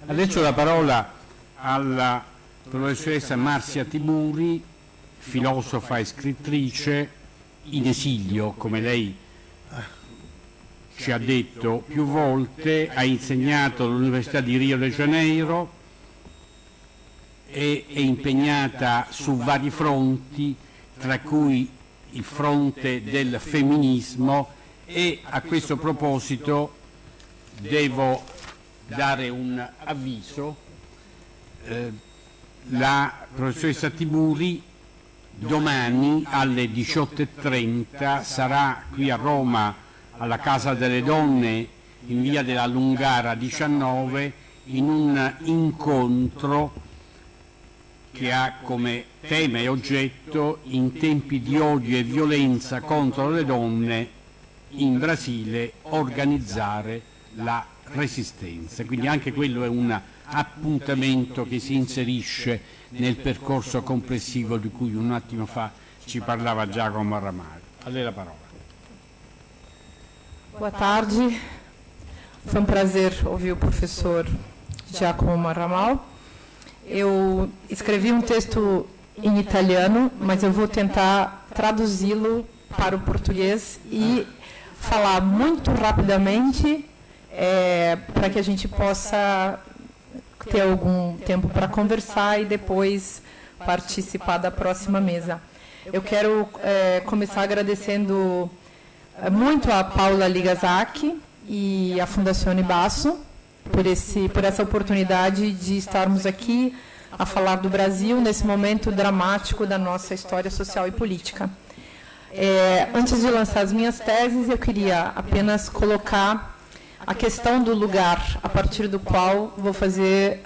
Adesso la parola alla professoressa Marzia Tiburi, filosofa e scrittrice in esilio, come lei ci ha detto più volte, ha insegnato all'Università di Rio de Janeiro, è impegnata su vari fronti, tra cui il fronte del femminismo, e a questo proposito devo dare un avviso. La professoressa Tiburi domani alle 18:30 sarà qui a Roma alla Casa delle Donne in via della Lungara 19 in un incontro che ha come tema e oggetto in tempi di odio e violenza contro le donne in Brasile organizzare la resistenza. Quindi anche quello è un appuntamento che si inserisce nel percorso complessivo di cui un attimo fa ci parlava Giacomo Ramalho. A lei la parola. Boa tarde, foi um prazer ouvir o professor Giacomo Ramalho. Eu escrevi um texto em italiano, mas eu vou tentar traduzi-lo para o português e falar muito rapidamente para que a gente possa ter algum tempo para conversar e depois participar da próxima mesa. Eu quero começar agradecendo muito a Paula Ligazaki e a Fundação Basso por essa oportunidade de estarmos aqui a falar do Brasil nesse momento dramático da nossa história social e política. Antes de lançar as minhas teses, eu queria apenas colocar a questão do lugar a partir do qual vou fazer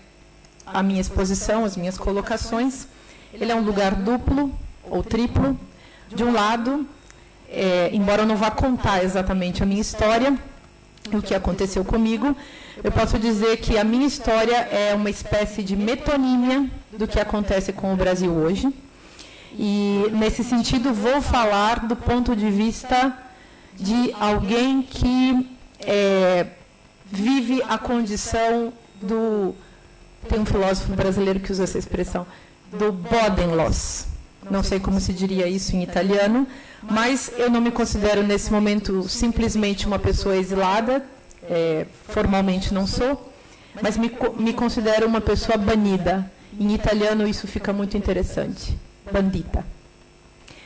a minha exposição, as minhas colocações. Ele é um lugar duplo ou triplo. De um lado, embora eu não vá contar exatamente a minha história, o que aconteceu comigo, eu posso dizer que a minha história é uma espécie de metonímia do que acontece com o Brasil hoje. E, nesse sentido, vou falar do ponto de vista de alguém que vive a condição do... Tem um filósofo brasileiro que usa essa expressão, do Bodenlos. Não sei como se diria isso em italiano, mas eu não me considero, nesse momento, simplesmente uma pessoa exilada, formalmente não sou, mas me considero uma pessoa banida. Em italiano, isso fica muito interessante, bandita.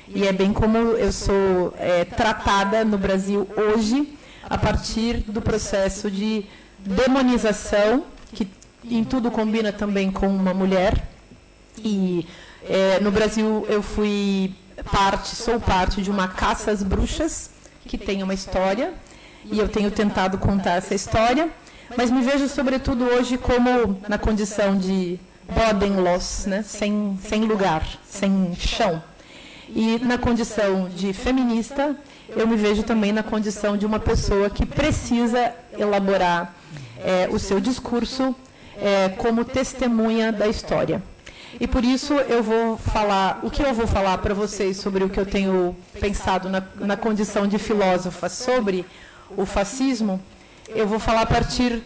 E é bem como eu sou tratada no Brasil hoje, a partir do processo de demonização, que em tudo combina também com uma mulher. E no Brasil eu sou parte de uma caça às bruxas, que tem uma história, e eu tenho tentado contar essa história, mas me vejo sobretudo hoje como na condição de bodenlos, né? sem lugar, sem chão. E na condição de feminista, eu me vejo também na condição de uma pessoa que precisa elaborar o seu discurso como testemunha da história. E por isso eu vou falar, o que eu vou falar para vocês sobre o que eu tenho pensado na condição de filósofa sobre o fascismo, eu vou falar a partir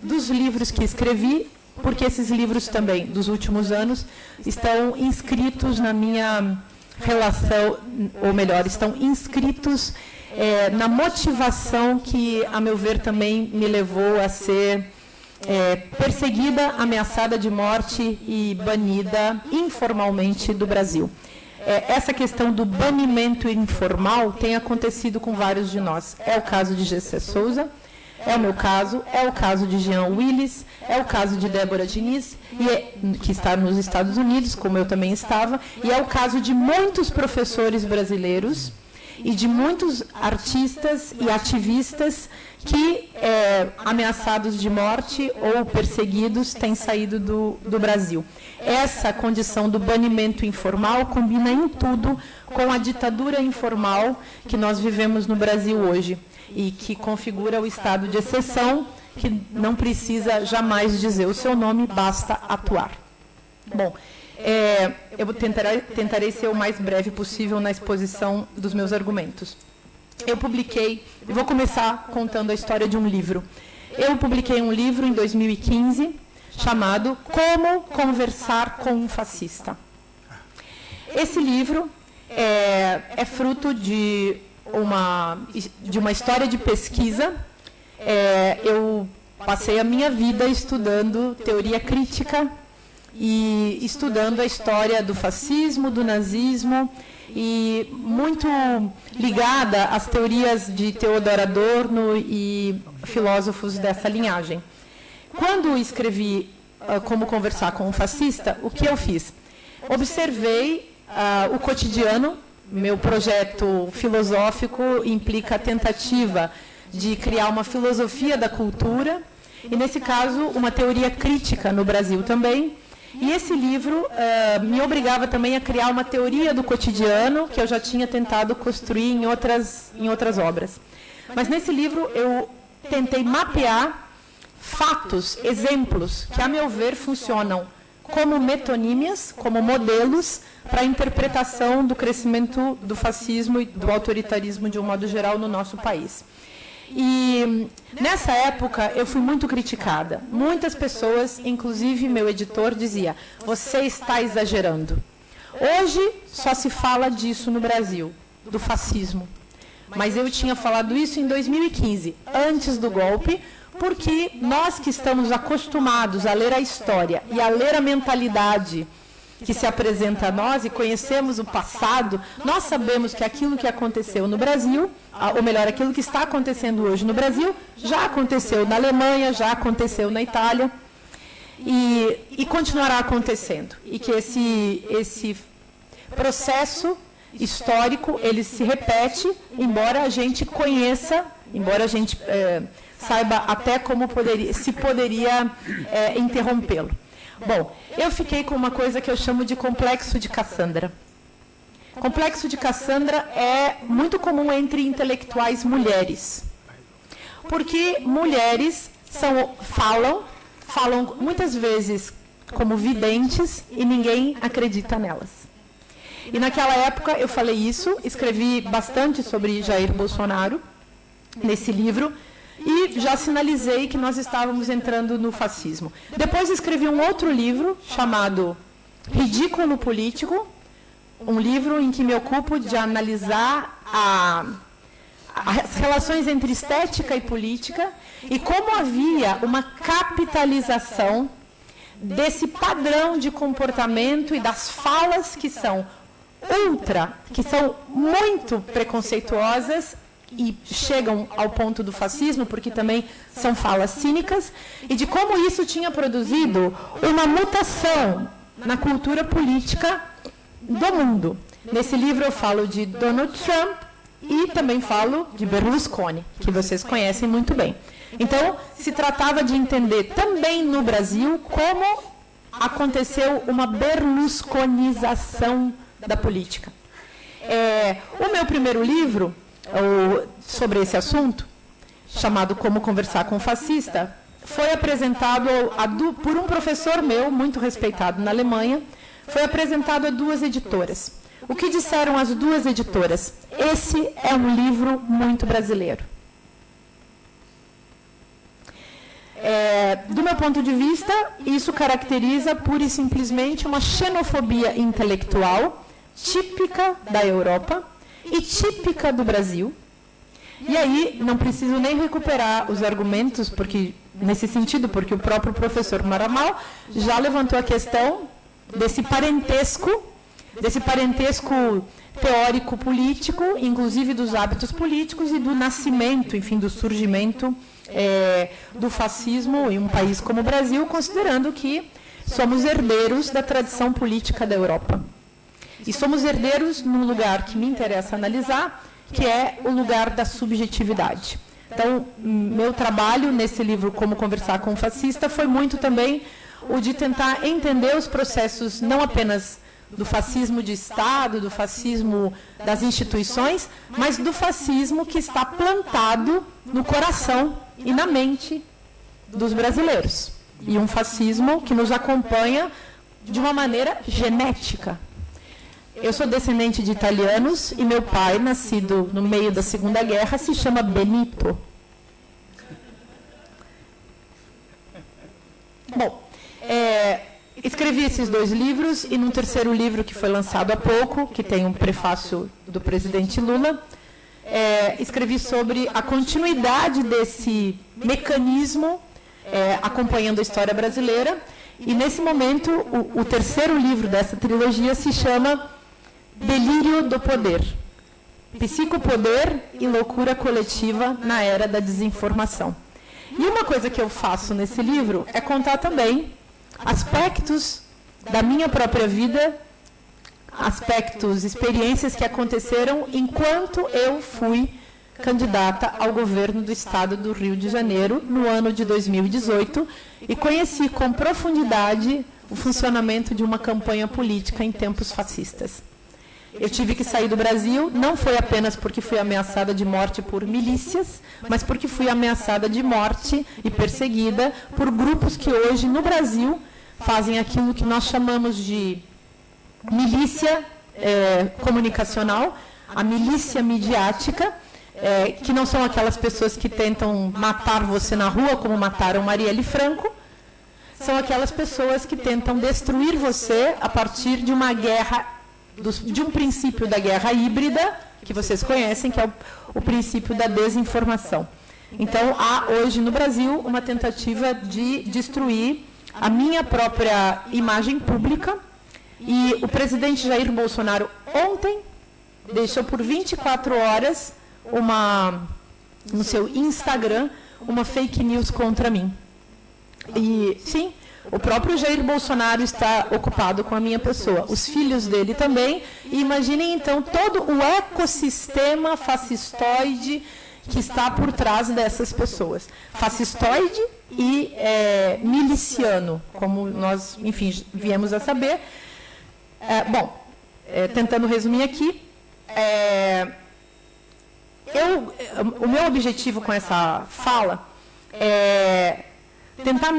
dos livros que escrevi, porque esses livros também, dos últimos anos, estão inscritos na minha relação, ou melhor, estão inscritos na motivação que, a meu ver, também me levou a ser perseguida, ameaçada de morte e banida informalmente do Brasil. Essa questão do banimento informal tem acontecido com vários de nós. É o caso de Gessé Souza, é o meu caso, é o caso de Jean Willis, é o caso de Débora Diniz, que está nos Estados Unidos, como eu também estava, e é o caso de muitos professores brasileiros e de muitos artistas e ativistas que, ameaçados de morte ou perseguidos, têm saído do Brasil. Essa condição do banimento informal combina em tudo com a ditadura informal que nós vivemos no Brasil hoje e que configura o estado de exceção, que não precisa jamais dizer o seu nome, basta atuar. Bom, eu tentarei ser o mais breve possível na exposição dos meus argumentos. Eu publiquei, vou começar contando a história de um livro. eu publiquei um livro em 2015 chamado Como Conversar com um Fascista. Esse livro é fruto de uma história de pesquisa. Eu passei a minha vida estudando teoria crítica e estudando a história do fascismo, do nazismo, e muito ligada às teorias de Theodor Adorno e filósofos dessa linhagem. Quando escrevi Como Conversar com um Fascista, o que eu fiz? Observei o cotidiano. Meu projeto filosófico implica a tentativa de criar uma filosofia da cultura, e, nesse caso, uma teoria crítica no Brasil também. E esse livro me obrigava também a criar uma teoria do cotidiano, que eu já tinha tentado construir em outras obras. Mas, nesse livro, eu tentei mapear fatos, exemplos, que, a meu ver, funcionam como metonímias, como modelos para a interpretação do crescimento do fascismo e do autoritarismo, de um modo geral, no nosso país. E, nessa época, eu fui muito criticada. Muitas pessoas, inclusive meu editor, dizia: você está exagerando. Hoje, só se fala disso no Brasil, do fascismo. Mas eu tinha falado isso em 2015, antes do golpe, porque nós que estamos acostumados a ler a história e a ler a mentalidade que se apresenta a nós e conhecemos o passado, nós sabemos que aquilo que aconteceu no Brasil, ou melhor, aquilo que está acontecendo hoje no Brasil, já aconteceu na Alemanha, já aconteceu na Itália, e continuará acontecendo. E que esse processo histórico, ele se repete, embora a gente conheça, embora a gente saiba até como poderia interrompê-lo. Bom, eu fiquei com uma coisa que eu chamo de complexo de Cassandra. Complexo de Cassandra é muito comum entre intelectuais mulheres. Porque mulheres falam muitas vezes como videntes e ninguém acredita nelas. E naquela época eu falei isso, escrevi bastante sobre Jair Bolsonaro nesse livro, e já sinalizei que nós estávamos entrando no fascismo. Depois escrevi um outro livro chamado Ridículo Político, um livro em que me ocupo de analisar as relações entre estética e política e como havia uma capitalização desse padrão de comportamento e das falas que são muito preconceituosas e chegam ao ponto do fascismo, porque também são falas cínicas, e de como isso tinha produzido uma mutação na cultura política do mundo. Nesse livro eu falo de Donald Trump e também falo de Berlusconi, que vocês conhecem muito bem. Então, se tratava de entender também no Brasil como aconteceu uma berlusconização da política. O meu primeiro livro sobre esse assunto, chamado Como Conversar com um Fascista, foi apresentado por um professor meu, muito respeitado na Alemanha, foi apresentado a 2 editoras. O que disseram as 2 editoras? Esse é um livro muito brasileiro. Do meu ponto de vista, isso caracteriza pura e simplesmente uma xenofobia intelectual típica da Europa e típica do Brasil. E aí, não preciso nem recuperar os argumentos, nesse sentido, porque o próprio professor Maramal já levantou a questão desse parentesco teórico-político, inclusive dos hábitos políticos e do nascimento, enfim, do surgimento do fascismo em um país como o Brasil, considerando que somos herdeiros da tradição política da Europa. E somos herdeiros num lugar que me interessa analisar, que é o lugar da subjetividade. Então, meu trabalho nesse livro, Como Conversar com um Fascista, foi muito também o de tentar entender os processos, não apenas do fascismo de Estado, do fascismo das instituições, mas do fascismo que está plantado no coração e na mente dos brasileiros. E um fascismo que nos acompanha de uma maneira genética. Eu sou descendente de italianos e meu pai, nascido no meio da Segunda Guerra, se chama Benito. Bom, escrevi esses 2 livros e num terceiro livro que foi lançado há pouco, que tem um prefácio do presidente Lula, escrevi sobre a continuidade desse mecanismo acompanhando a história brasileira. E, nesse momento, o terceiro livro dessa trilogia se chama Delírio do Poder. Psicopoder e loucura coletiva na era da desinformação. E uma coisa que eu faço nesse livro é contar também aspectos da minha própria vida, aspectos, experiências que aconteceram enquanto eu fui candidata ao governo do estado do Rio de Janeiro no ano de 2018 e conheci com profundidade o funcionamento de uma campanha política em tempos fascistas. Eu tive que sair do Brasil, não foi apenas porque fui ameaçada de morte por milícias, mas porque fui ameaçada de morte e perseguida por grupos que hoje no Brasil fazem aquilo que nós chamamos de milícia comunicacional, a milícia midiática, que não são aquelas pessoas que tentam matar você na rua, como mataram Marielle Franco, são aquelas pessoas que tentam destruir você a partir de uma guerra, de um princípio da guerra híbrida, que vocês conhecem, que é o princípio da desinformação. Então, há hoje no Brasil uma tentativa de destruir a minha própria imagem pública, e o presidente Jair Bolsonaro ontem deixou por 24 horas no seu Instagram uma fake news contra mim. E, sim, o próprio Jair Bolsonaro está ocupado com a minha pessoa, os filhos dele também, e imaginem então todo o ecossistema fascistoide que está por trás dessas pessoas. Fascistoide e miliciano, como nós, enfim, viemos a saber. Tentando resumir aqui, o meu objetivo com essa fala é tentar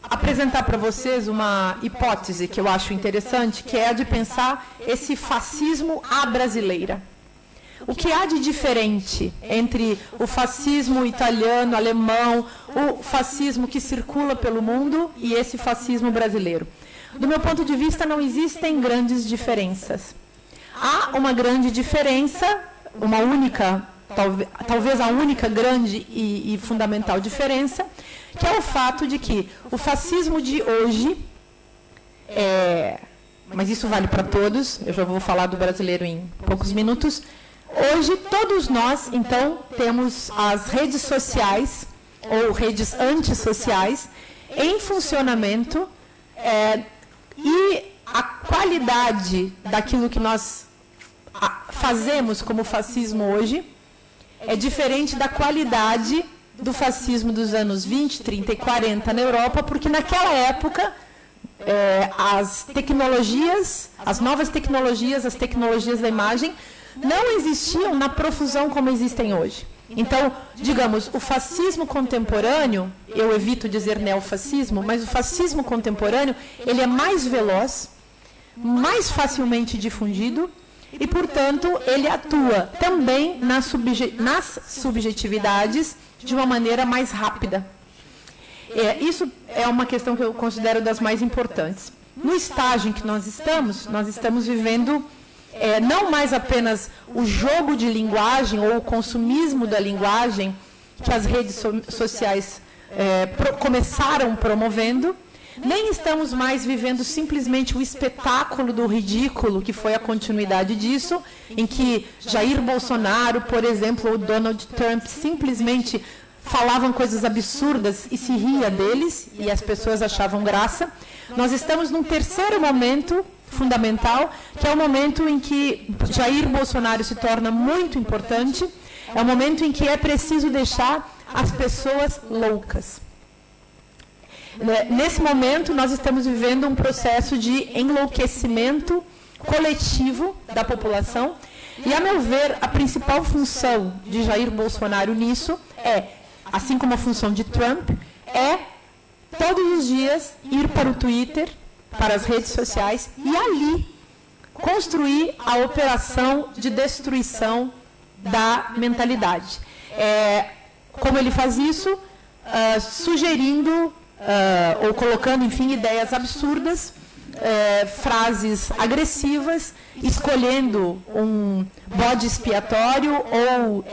apresentar para vocês uma hipótese que eu acho interessante, que é a de pensar esse fascismo à brasileira. O que há de diferente entre o fascismo italiano, alemão, o fascismo que circula pelo mundo e esse fascismo brasileiro? Do meu ponto de vista, não existem grandes diferenças. Há uma grande diferença, uma única, talvez a única grande e fundamental diferença, que é o fato de que o fascismo de hoje, mas isso vale para todos, eu já vou falar do brasileiro em poucos minutos. Hoje, todos nós, então, temos as redes sociais, ou redes antissociais, em funcionamento, e a qualidade daquilo que nós fazemos como fascismo hoje é diferente da qualidade do fascismo dos anos 20, 30 e 40 na Europa, porque naquela época as tecnologias, as novas tecnologias, as tecnologias da imagem, não existiam na profusão como existem hoje. Então, digamos, o fascismo contemporâneo, eu evito dizer neofascismo, mas o fascismo contemporâneo, ele é mais veloz, mais facilmente difundido e, portanto, ele atua também nas subjetividades de uma maneira mais rápida. Isso é uma questão que eu considero das mais importantes. No estágio em que nós estamos vivendo não mais apenas o jogo de linguagem ou o consumismo da linguagem que as redes sociais começaram promovendo, nem estamos mais vivendo simplesmente o espetáculo do ridículo, que foi a continuidade disso, em que Jair Bolsonaro, por exemplo, ou Donald Trump simplesmente falavam coisas absurdas e se ria deles, e as pessoas achavam graça. Nós estamos num terceiro momento fundamental, que é o momento em que Jair Bolsonaro se torna muito importante, é o momento em que é preciso deixar as pessoas loucas. Nesse momento, nós estamos vivendo um processo de enlouquecimento coletivo da população, e, a meu ver, a principal função de Jair Bolsonaro nisso assim como a função de Trump, todos os dias ir para o Twitter, para as redes sociais, e ali construir a operação de destruição da mentalidade. Como ele faz isso? Sugerindo ou colocando, enfim, ideias absurdas, frases agressivas, escolhendo um bode expiatório ou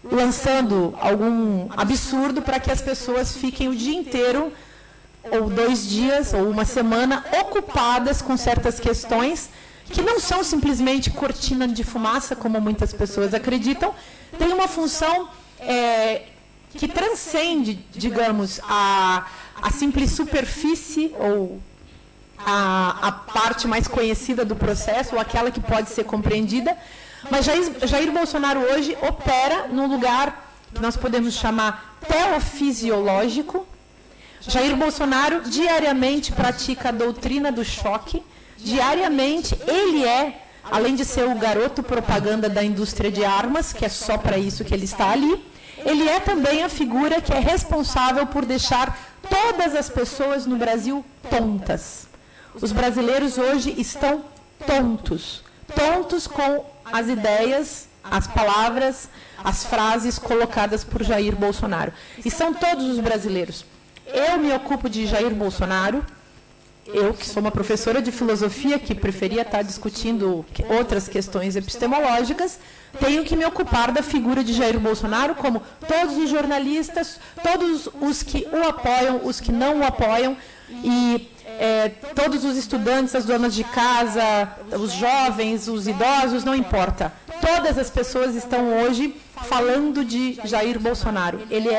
lançando algum absurdo para que as pessoas fiquem o dia inteiro, ou 2 dias, ou uma semana, ocupadas com certas questões que não são simplesmente cortina de fumaça, como muitas pessoas acreditam, tem uma função que transcende, digamos, a simples superfície ou a parte mais conhecida do processo, ou aquela que pode ser compreendida. Mas Jair Bolsonaro hoje opera num lugar que nós podemos chamar teofisiológico. Jair Bolsonaro diariamente pratica a doutrina do choque. Diariamente ele além de ser o garoto propaganda da indústria de armas, que é só para isso que ele está ali, ele é também a figura que é responsável por deixar todas as pessoas no Brasil tontas. Os brasileiros hoje estão tontos. Tontos com as ideias, as palavras, as frases colocadas por Jair Bolsonaro. E são todos os brasileiros. Eu me ocupo de Jair Bolsonaro, eu que sou uma professora de filosofia, que preferia estar discutindo outras questões epistemológicas, tenho que me ocupar da figura de Jair Bolsonaro, como todos os jornalistas, todos os que o apoiam, os que não o apoiam, e todos os estudantes, as donas de casa, os jovens, os idosos, não importa. Todas as pessoas estão hoje falando de Jair Bolsonaro. Ele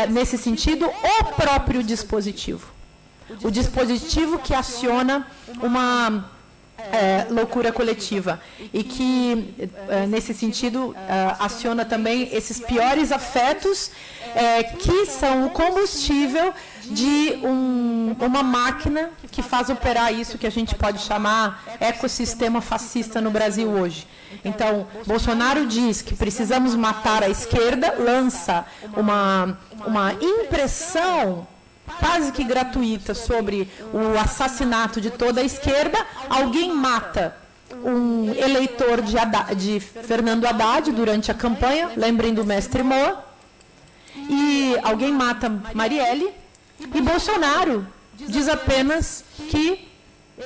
nesse sentido, o próprio dispositivo. O dispositivo que aciona uma loucura coletiva e que, nesse sentido, aciona também esses piores afetos que são o combustível de uma máquina que faz operar isso que a gente pode chamar ecossistema fascista no Brasil hoje. Então, Bolsonaro diz que precisamos matar a esquerda, lança uma impressão quase que gratuita sobre o assassinato de toda a esquerda. Alguém mata um eleitor de Fernando Haddad durante a campanha, lembrem do mestre Moa, e alguém mata Marielle, e Bolsonaro diz apenas que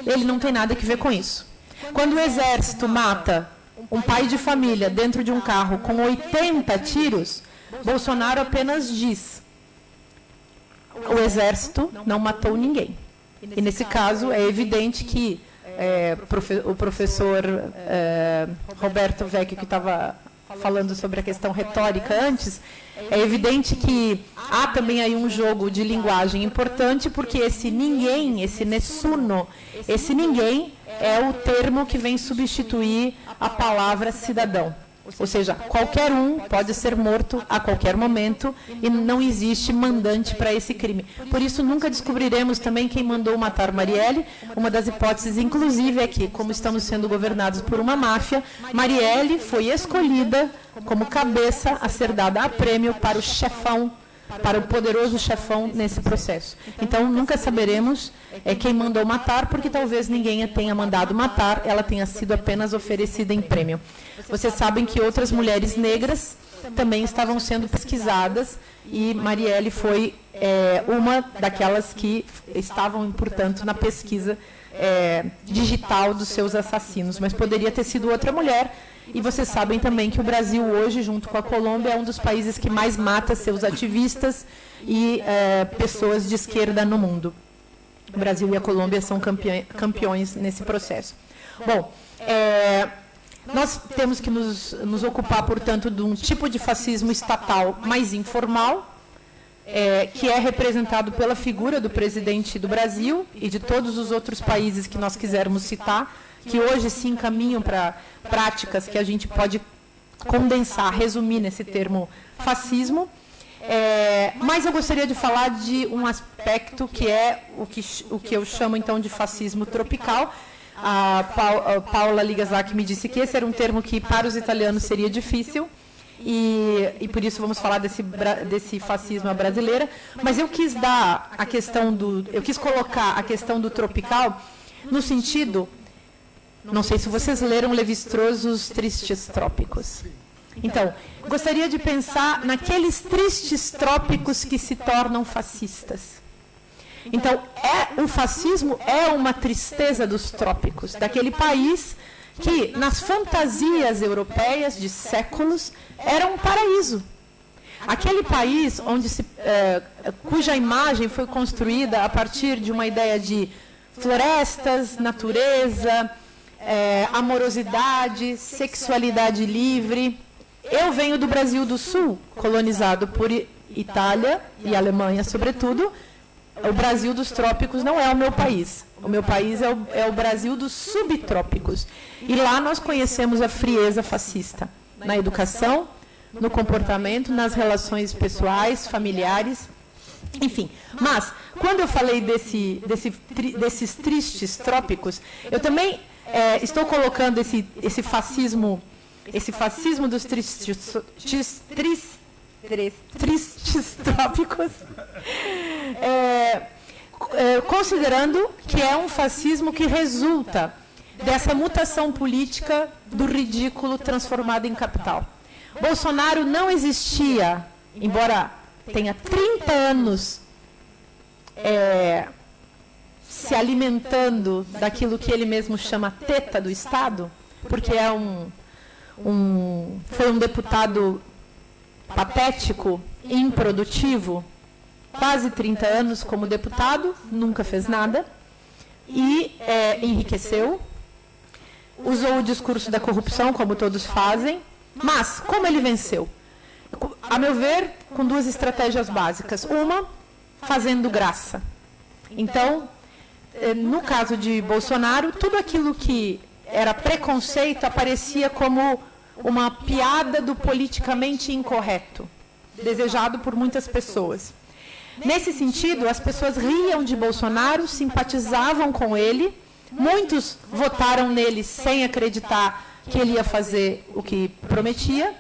ele não tem nada a ver com isso. Quando o exército mata um pai de família dentro de um carro com 80 tiros, Bolsonaro apenas diz: o exército não matou ninguém. E, nesse caso, é evidente que o professor Roberto Vecchio, que estava falando sobre a questão retórica antes, é evidente que há também aí um jogo de linguagem importante, porque esse ninguém, esse nessuno, esse ninguém é o termo que vem substituir a palavra cidadão. Ou seja, qualquer um pode ser morto a qualquer momento e não existe mandante para esse crime. Por isso, nunca descobriremos também quem mandou matar Marielle. Uma das hipóteses, inclusive, é que, como estamos sendo governados por uma máfia, Marielle foi escolhida como cabeça a ser dada a prêmio para o chefão, para o poderoso chefão nesse processo. Então, nunca saberemos quem mandou matar, porque talvez ninguém a tenha mandado matar, ela tenha sido apenas oferecida em prêmio. Vocês sabem que outras mulheres negras também estavam sendo pesquisadas e Marielle foi uma daquelas que estavam, portanto, na pesquisa digital dos seus assassinos, mas poderia ter sido outra mulher. E vocês sabem também que o Brasil hoje, junto com a Colômbia, é um dos países que mais mata seus ativistas e pessoas de esquerda no mundo. O Brasil e a Colômbia são campeões nesse processo. Bom, nós temos que nos ocupar, portanto, de um tipo de fascismo estatal mais informal, que é representado pela figura do presidente do Brasil e de todos os outros países que nós quisermos citar, que hoje se encaminham para práticas que a gente pode condensar, resumir nesse termo fascismo. Mas eu gostaria de falar de um aspecto que é o que eu chamo, então, de fascismo tropical. A Paula Ligasac me disse que esse era um termo que, para os italianos, seria difícil, e por isso vamos falar desse fascismo à brasileira. Mas eu quis colocar a questão do tropical no sentido... Não sei se vocês leram Lévi-Strauss, Os Tristes Trópicos. Então, gostaria de pensar naqueles tristes trópicos que se tornam fascistas. Então, o fascismo é uma tristeza dos trópicos, daquele país que, nas fantasias europeias de séculos, era um paraíso. Aquele país cuja imagem foi construída a partir de uma ideia de florestas, natureza, amorosidade, sexualidade livre. Eu venho do Brasil do Sul, colonizado por Itália e Alemanha, sobretudo. O Brasil dos trópicos não é o meu país. O meu país é o Brasil dos subtrópicos. E lá nós conhecemos a frieza fascista, na educação, no comportamento, nas relações pessoais, familiares, enfim. Mas, quando eu falei desses tristes trópicos, eu também estou colocando esse fascismo dos tristes trópicos, considerando que é um fascismo que resulta dessa mutação política do ridículo transformado em capital. Bolsonaro não existia, embora tenha 30 anos se alimentando daquilo que ele mesmo chama teta do Estado, porque foi um deputado patético, improdutivo, quase 30 anos como deputado, nunca fez nada, e enriqueceu, usou o discurso da corrupção, como todos fazem, mas como ele venceu? A meu ver, com duas estratégias básicas. Uma, fazendo graça. Então, no caso de Bolsonaro, tudo aquilo que era preconceito aparecia como uma piada do politicamente incorreto, desejado por muitas pessoas. Nesse sentido, as pessoas riam de Bolsonaro, simpatizavam com ele, muitos votaram nele sem acreditar que ele ia fazer o que prometia,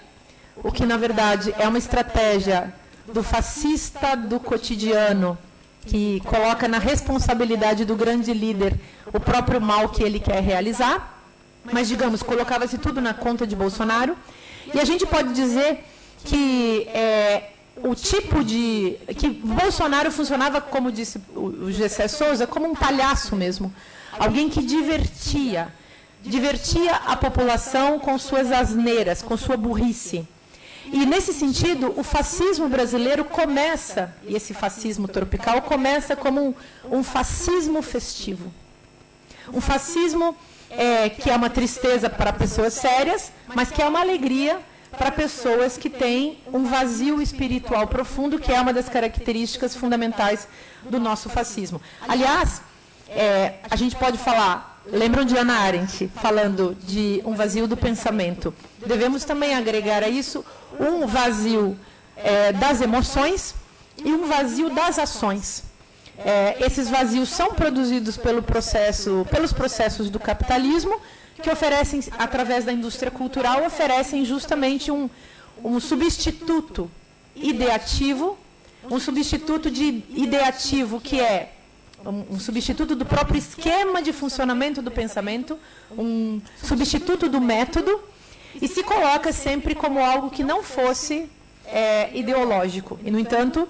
o que, na verdade, é uma estratégia do fascista do cotidiano, que coloca na responsabilidade do grande líder o próprio mal que ele quer realizar. Mas, digamos, colocava-se tudo na conta de Bolsonaro. E a gente pode dizer que que Bolsonaro funcionava, como disse o Gessé Souza, como um palhaço mesmo. Alguém que divertia a população com suas asneiras, com sua burrice. E, nesse sentido, o fascismo brasileiro começa, e esse fascismo tropical começa como um fascismo festivo. Um fascismo que é uma tristeza para pessoas sérias, mas que é uma alegria para pessoas que têm um vazio espiritual profundo, que é uma das características fundamentais do nosso fascismo. Aliás, a gente pode falar, lembram de Hannah Arendt, falando de um vazio do pensamento. Devemos também agregar a isso um vazio das emoções e um vazio das ações. Esses vazios são produzidos pelos processos do capitalismo, que oferecem, através da indústria cultural, oferecem justamente um substituto ideativo, um substituto de ideativo que é um substituto do próprio esquema de funcionamento do pensamento, um substituto do método, e se coloca sempre como algo que não fosse ideológico. E, no entanto,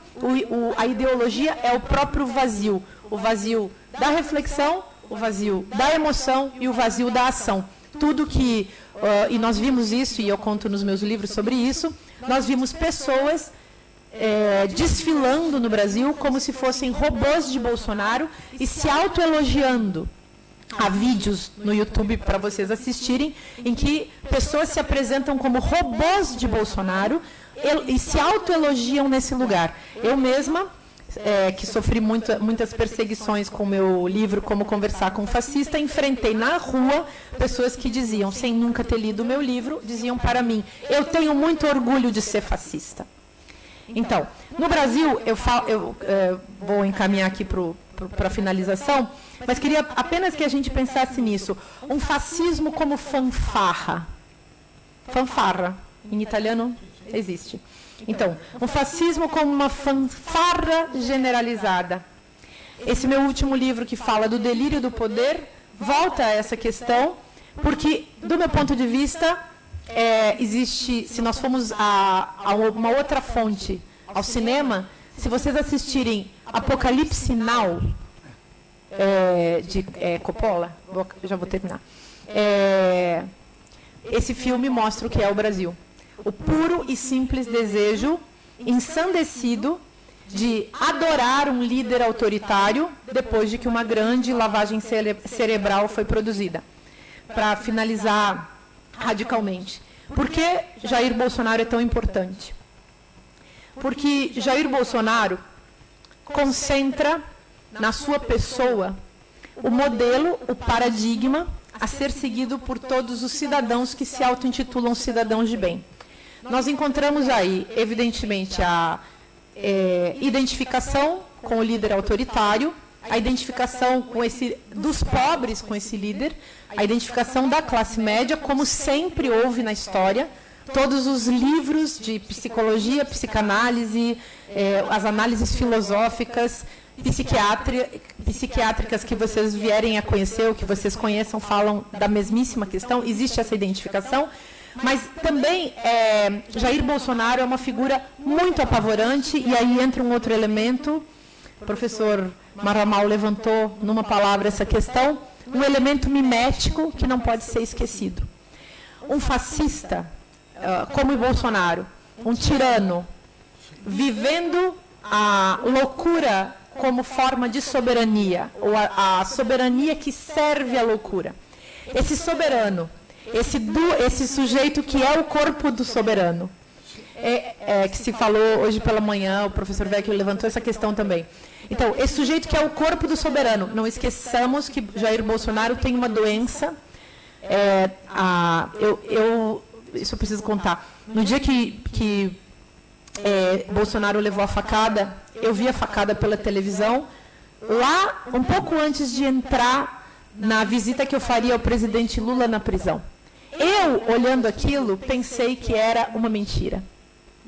a ideologia é o próprio vazio. O vazio da reflexão, o vazio da emoção e o vazio da ação. Tudo que... e nós vimos isso, e eu conto nos meus livros sobre isso, nós vimos pessoas desfilando no Brasil como se fossem robôs de Bolsonaro e se autoelogiando. Há vídeos no YouTube para vocês assistirem em que pessoas se apresentam como robôs de Bolsonaro e se autoelogiam nesse lugar. Eu mesma, que sofri muitas perseguições com o meu livro Como Conversar com um Fascista, enfrentei na rua pessoas que diziam, sem nunca ter lido o meu livro, diziam para mim, eu tenho muito orgulho de ser fascista. Então, no Brasil, eu vou encaminhar aqui para a finalização, mas queria apenas que a gente pensasse nisso. Um fascismo como fanfarra. Fanfarra, em italiano, existe. Então, um fascismo como uma fanfarra generalizada. Esse meu último livro, que fala do delírio do poder, volta a essa questão, porque, do meu ponto de vista, existe, se nós formos a uma outra fonte, ao cinema, se vocês assistirem Apocalipse Now, de Coppola, já vou terminar, esse filme mostra o que é o Brasil. O puro e simples desejo ensandecido de adorar um líder autoritário depois de que uma grande lavagem cerebral foi produzida. Para finalizar radicalmente. Por que Jair Bolsonaro é tão importante? Porque Jair Bolsonaro concentra na sua pessoa o modelo, o paradigma a ser seguido por todos os cidadãos que se auto-intitulam cidadãos de bem. Nós encontramos aí, evidentemente, a identificação com o líder autoritário, a identificação dos pobres com esse líder, a identificação da classe média, como sempre houve na história. Todos os livros de psicologia, psicanálise, as análises filosóficas, psiquiátricas que vocês vierem a conhecer, ou que vocês conheçam, falam da mesmíssima questão. Existe essa identificação, mas também Jair Bolsonaro é uma figura muito apavorante, e aí entra um outro elemento. O professor Marramal levantou numa palavra essa questão, um elemento mimético que não pode ser esquecido. Um fascista, como o Bolsonaro, um tirano, vivendo a loucura como forma de soberania, ou a soberania que serve à loucura. Esse soberano, esse sujeito que é o corpo do soberano, que se falou hoje pela manhã, o professor Vecchio levantou essa questão também. Então, esse sujeito que é o corpo do soberano, não esqueçamos que Jair Bolsonaro tem uma doença, isso eu preciso contar. No dia que Bolsonaro levou a facada, eu vi a facada pela televisão, lá um pouco antes de entrar na visita que eu faria ao presidente Lula na prisão. Eu, olhando aquilo, pensei que era uma mentira.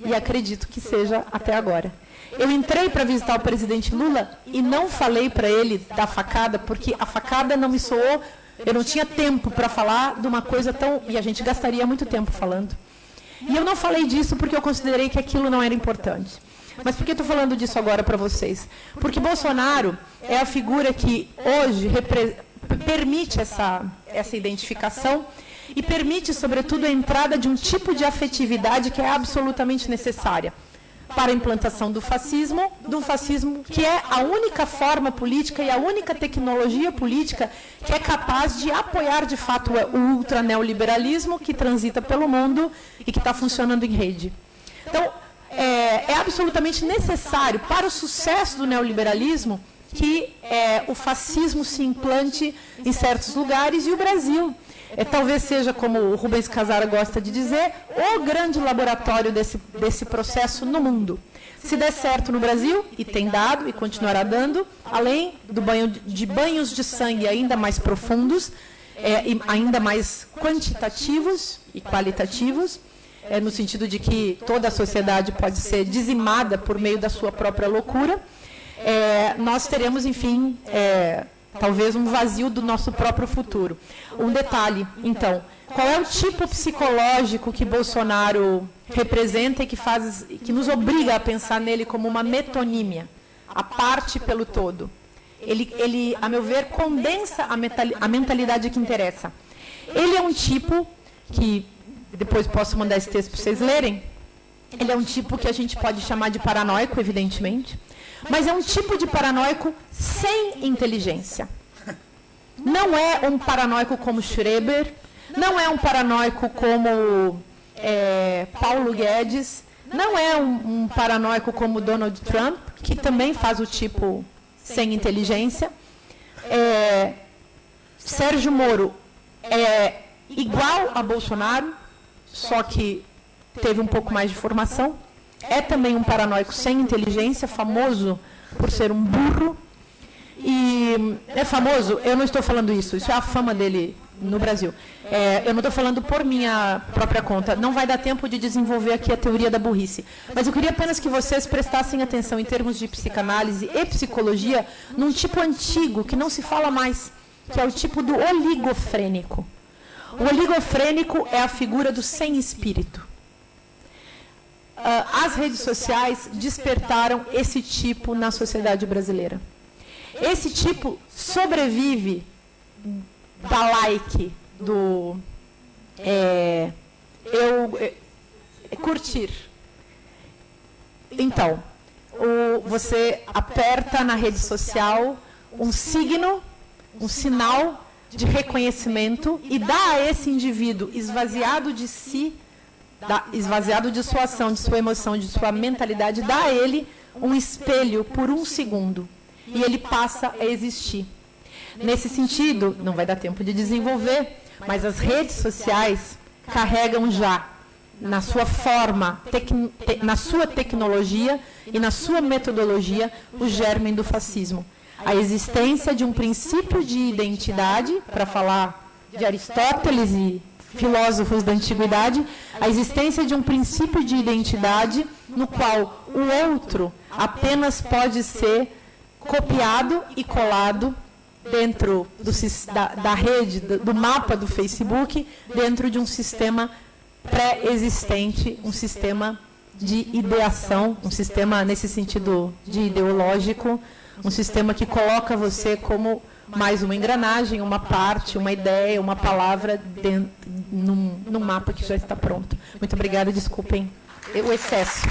E acredito que seja até agora. Eu entrei para visitar o presidente Lula e não falei para ele da facada, porque a facada não me soou, eu não tinha tempo para falar de uma coisa tão... E a gente gastaria muito tempo falando. E eu não falei disso porque eu considerei que aquilo não era importante. Mas por que estou falando disso agora para vocês? Porque Bolsonaro é a figura que hoje permite essa identificação e permite, sobretudo, a entrada de um tipo de afetividade que é absolutamente necessária para a implantação do fascismo, de um fascismo que é a única forma política e a única tecnologia política que é capaz de apoiar, de fato, o ultraneoliberalismo que transita pelo mundo e que está funcionando em rede. Então, é absolutamente necessário para o sucesso do neoliberalismo que o fascismo se implante em certos lugares, e o Brasil talvez seja, como o Rubens Casara gosta de dizer, o grande laboratório desse processo no mundo. Se der certo no Brasil, e tem dado e continuará dando, além de banhos de sangue ainda mais profundos, e ainda mais quantitativos e qualitativos, no sentido de que toda a sociedade pode ser dizimada por meio da sua própria loucura, nós teremos, enfim, talvez um vazio do nosso próprio futuro. Um detalhe, então, qual é o tipo psicológico que Bolsonaro representa e que nos obriga a pensar nele como uma metonímia, a parte pelo todo? Ele, a meu ver, condensa a mentalidade que interessa. Ele é um tipo que, depois posso mandar esse texto para vocês lerem, ele é um tipo que a gente pode chamar de paranoico, evidentemente, mas é um tipo de paranoico sem inteligência. Não é um paranoico como Schreber, não é um paranoico como Paulo Guedes, não é um paranoico como Donald Trump, que também faz o tipo sem inteligência. Sérgio Moro é igual a Bolsonaro, só que teve um pouco mais de formação. É também um paranoico sem inteligência, famoso por ser um burro. E é famoso, eu não estou falando isso é a fama dele no Brasil. Eu não estou falando por minha própria conta, não vai dar tempo de desenvolver aqui a teoria da burrice. Mas eu queria apenas que vocês prestassem atenção em termos de psicanálise e psicologia, num tipo antigo, que não se fala mais, que é o tipo do oligofrênico. O oligofrênico é a figura do sem espírito. As redes sociais despertaram esse tipo na sociedade brasileira. Esse tipo sobrevive da like, do curtir. Então, você aperta na rede social um signo, um sinal de reconhecimento e dá a esse indivíduo esvaziado de si, esvaziado de sua ação, de sua emoção, de sua mentalidade, dá a ele um espelho por um segundo e ele passa a existir. Nesse sentido, não vai dar tempo de desenvolver, mas as redes sociais carregam já na sua forma, na sua tecnologia e na sua metodologia o germe do fascismo. A existência de um princípio de identidade, para falar de Aristóteles e filósofos da antiguidade, a existência de um princípio de identidade no qual o outro apenas pode ser copiado e colado dentro da rede, do mapa do Facebook, dentro de um sistema pré-existente, um sistema de ideação, um sistema nesse sentido de ideológico, um sistema que coloca você como mais uma engrenagem, uma parte, uma ideia, uma palavra num mapa que já está pronto. Muito obrigada, desculpem o excesso.